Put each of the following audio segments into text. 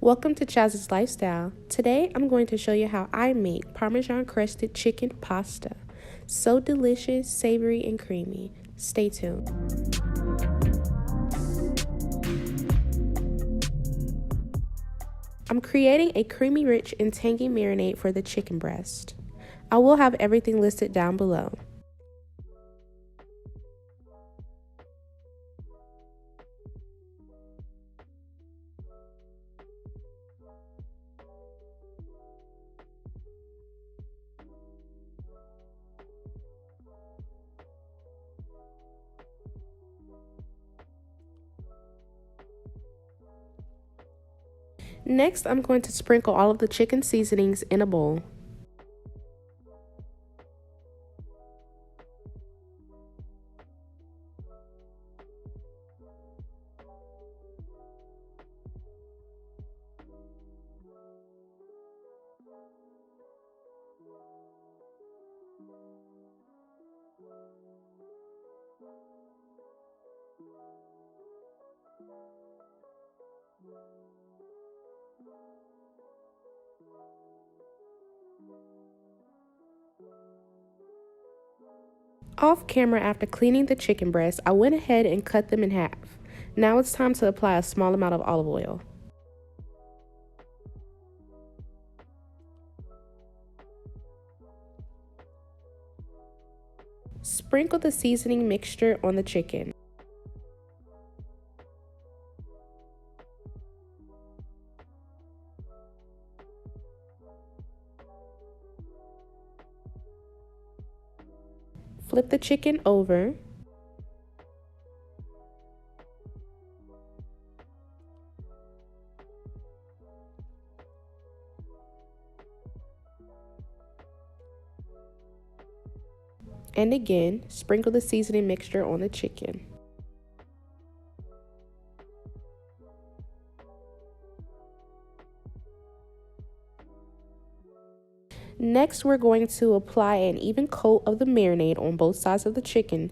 Welcome to Chaz's Lifestyle. Today I'm going to show you how I make Parmesan Crusted chicken pasta. So delicious, savory, and creamy. Stay tuned. I'm creating a creamy, rich, and tangy marinade for the chicken breast. I will have everything listed down below. Next, I'm going to sprinkle all of the chicken seasonings in a bowl. Off camera, after cleaning the chicken breasts, I went ahead and cut them in half. Now it's time to apply a small amount of olive oil. Sprinkle the seasoning mixture on the chicken. Flip the chicken over. And again, sprinkle the seasoning mixture on the chicken. Next, we're going to apply an even coat of the marinade on both sides of the chicken.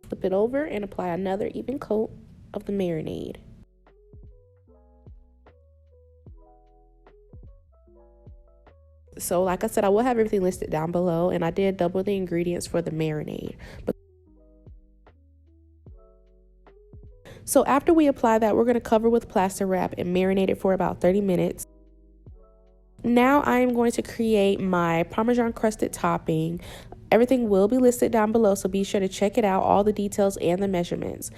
Flip it over and apply another even coat of the marinade. So like I said, I will have everything listed down below, and I did double the ingredients for the marinade. So after we apply that, we're going to cover with plastic wrap and marinate it for about 30 minutes. Now I am going to create my Parmesan crusted topping. Everything will be listed down below, so be sure to check it out, all the details and the measurements.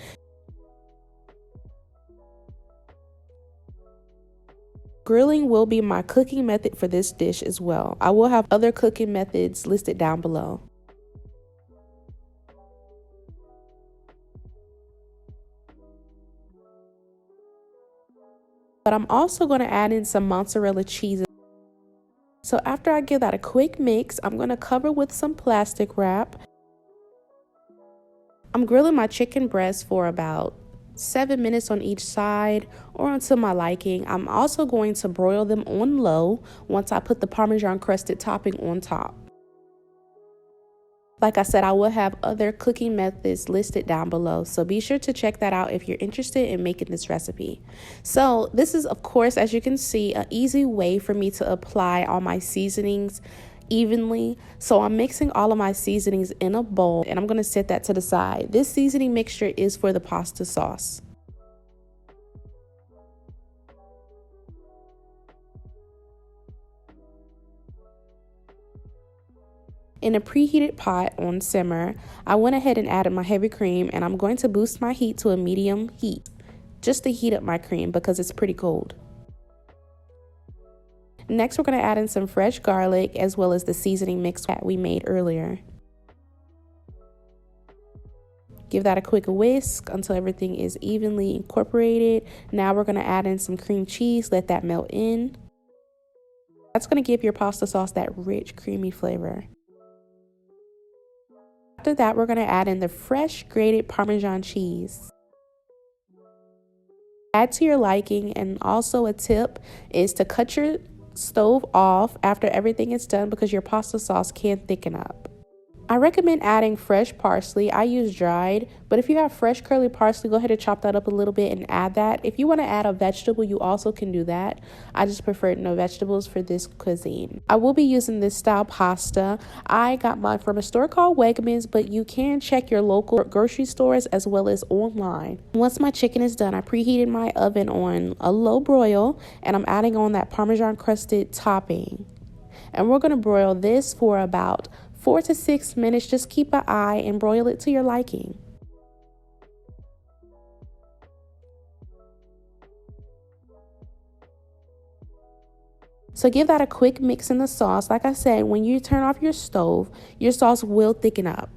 Grilling will be my cooking method for this dish as well. I will have other cooking methods listed down below. But I'm also going to add in some mozzarella cheese. So after I give that a quick mix, I'm going to cover with some plastic wrap. I'm grilling my chicken breast for about 7 minutes on each side, or until my liking. I'm also going to broil them on low once I put the Parmesan crusted topping on top. Like I said, I will have other cooking methods listed down below, so be sure to check that out if you're interested in making this recipe. So this is, of course, as you can see, an easy way for me to apply all my seasonings evenly. So I'm mixing all of my seasonings in a bowl, and I'm going to set that to the side. This seasoning mixture is for the pasta sauce. In a preheated pot on simmer, I went ahead and added my heavy cream, and I'm going to boost my heat to a medium heat just to heat up my cream because it's pretty cold. Next, we're going to add in some fresh garlic as well as the seasoning mix that we made earlier. Give that a quick whisk until everything is evenly incorporated. Now we're going to add in some cream cheese, let that melt in. That's going to give your pasta sauce that rich, creamy flavor. After that, we're going to add in the fresh grated Parmesan cheese. Add to your liking, and also a tip is to cut your stove off after everything is done because your pasta sauce can thicken up. I recommend adding fresh parsley. I use dried, but if you have fresh curly parsley, go ahead and chop that up a little bit and add that. If you want to add a vegetable, you also can do that. I just prefer no vegetables for this cuisine. I will be using this style pasta. I got mine from a store called Wegmans, but you can check your local grocery stores as well as online. Once my chicken is done, I preheated my oven on a low broil, and I'm adding on that Parmesan crusted topping. And we're going to broil this for about 4 to 6 minutes. Just keep an eye and broil it to your liking. So give that a quick mix in the sauce. Like I said, when you turn off your stove, your sauce will thicken up.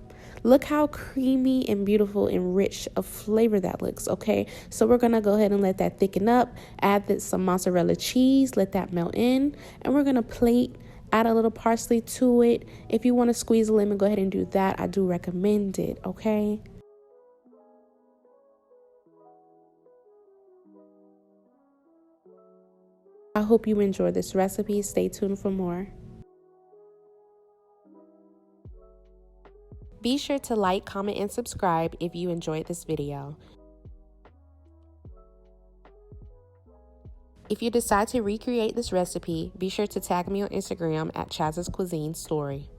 Look how creamy and beautiful and rich of flavor that looks, okay? So we're going to go ahead and let that thicken up. Add some mozzarella cheese, let that melt in, and we're going to plate. Add a little parsley to it. If you want to squeeze a lemon, go ahead and do that. I do recommend it, okay? I hope you enjoy this recipe. Stay tuned for more. Be sure to like, comment, and subscribe if you enjoyed this video. If you decide to recreate this recipe, be sure to tag me on Instagram at Chazs Cuisine Story.